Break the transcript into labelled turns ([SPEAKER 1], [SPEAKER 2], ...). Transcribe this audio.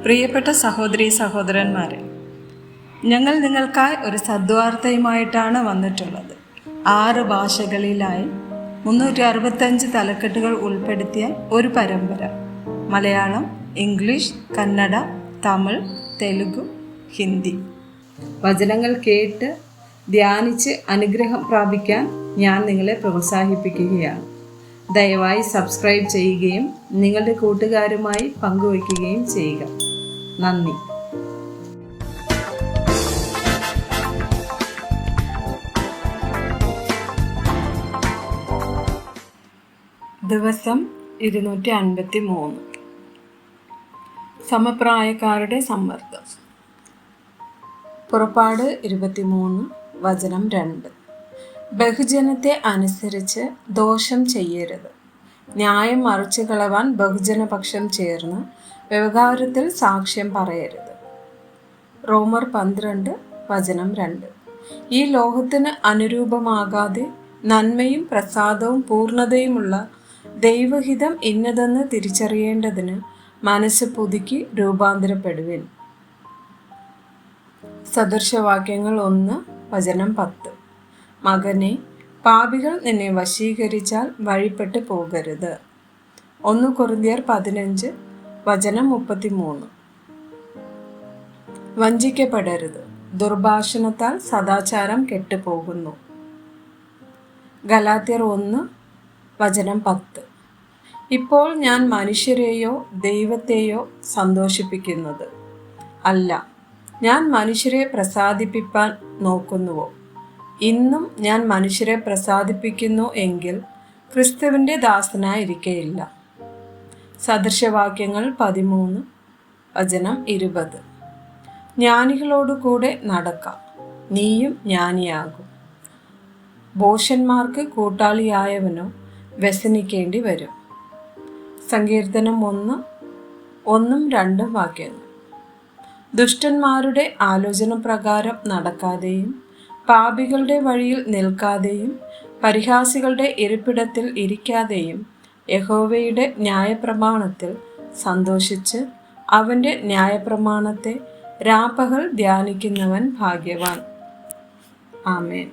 [SPEAKER 1] പ്രിയപ്പെട്ട സഹോദരീ സഹോദരന്മാരെ, ഞങ്ങൾ നിങ്ങൾക്കായി ഒരു സദ്വാർത്തയുമായിട്ടാണ് വന്നിട്ടുള്ളത്. 6 ഭാഷകളിലായി 365 തലക്കെട്ടുകൾ ഉൾപ്പെടുത്തിയ ഒരു പരമ്പര. മലയാളം, ഇംഗ്ലീഷ്, കന്നഡ, തമിഴ്, തെലുഗു, ഹിന്ദി. വചനങ്ങൾ കേട്ട് ധ്യാനിച്ച് അനുഗ്രഹം പ്രാപിക്കാൻ ഞാൻ നിങ്ങളെ പ്രോത്സാഹിപ്പിക്കുകയാണ്. ദയവായി സബ്സ്ക്രൈബ് ചെയ്യുകയും നിങ്ങളുടെ കൂട്ടുകാരുമായി പങ്കുവയ്ക്കുകയും ചെയ്യുക. നന്ദി. ദിവസം 253. സമപ്രായക്കാരുടെ സമ്മർദ്ദം. പുറപ്പാട് 23 വചനം 2. ബഹുജനത്തെ അനുസരിച്ച് ദോഷം ചെയ്യരുത്. ന്യായം മറിച്ചു കളവാൻ ബഹുജനപക്ഷം ചേർന്ന് വ്യവഹാരത്തിൽ സാക്ഷ്യം പറയരുത്. റോമർ 12 വചനം 2. ഈ ലോകത്തിന് അനുരൂപമാകാതെ നന്മയും പ്രസാദവും പൂർണ്ണതയുമുള്ള ദൈവഹിതം ഇന്നതെന്ന് തിരിച്ചറിയേണ്ടതിന് മനസ്സ് പുതുക്കി രൂപാന്തരപ്പെടുവിൻ. സദൃശവാക്യങ്ങൾ 1 വചനം 10. മകനെ, പാപികൾ നിന്നെ വശീകരിച്ചാൽ വഴിപ്പെട്ട് പോകരുത്. 1 കൊരിന്ത്യർ 15 വചനം 33. വഞ്ചിക്കപ്പെടരുത്. ദുർഭാഷണത്താൽ സദാചാരം കെട്ടുപോകുന്നു. ഗലാത്യർ 1 വചനം 10. ഇപ്പോൾ ഞാൻ മനുഷ്യരെയോ ദൈവത്തെയോ സന്തോഷിപ്പിക്കുന്നത് അല്ല, ഞാൻ മനുഷ്യരെ പ്രസാദിപ്പിക്കാൻ നോക്കുന്നുവോ? ഇന്നും ഞാൻ മനുഷ്യരെ പ്രസാദിപ്പിക്കുന്നു എങ്കിൽ ക്രിസ്തുവിൻ്റെ ദാസനായിരിക്കയില്ല. സദൃശവാക്യങ്ങൾ 13 വചനം 20. ജ്ഞാനികളോടുകൂടെ നടക്കാം, നീയും ജ്ഞാനിയാകും. ഭോഷന്മാർക്ക് കൂട്ടാളിയായവനോ വ്യസനിക്കേണ്ടി വരും. സങ്കീർത്തനം 1 2 വാക്യങ്ങൾ. ദുഷ്ടന്മാരുടെ ആലോചന പ്രകാരം നടക്കാതെയും പാപികളുടെ വഴിയിൽ നിൽക്കാതെയും പരിഹാസികളുടെ ഇരിപ്പിടത്തിൽ ഇരിക്കാതെയും യഹോവയുടെ ന്യായപ്രമാണത്തിൽ സന്തോഷിച്ച് അവൻ്റെ ന്യായപ്രമാണത്തെ രാപ്പകൽ ധ്യാനിക്കുന്നവൻ ഭാഗ്യവാൻ. ആമേൻ.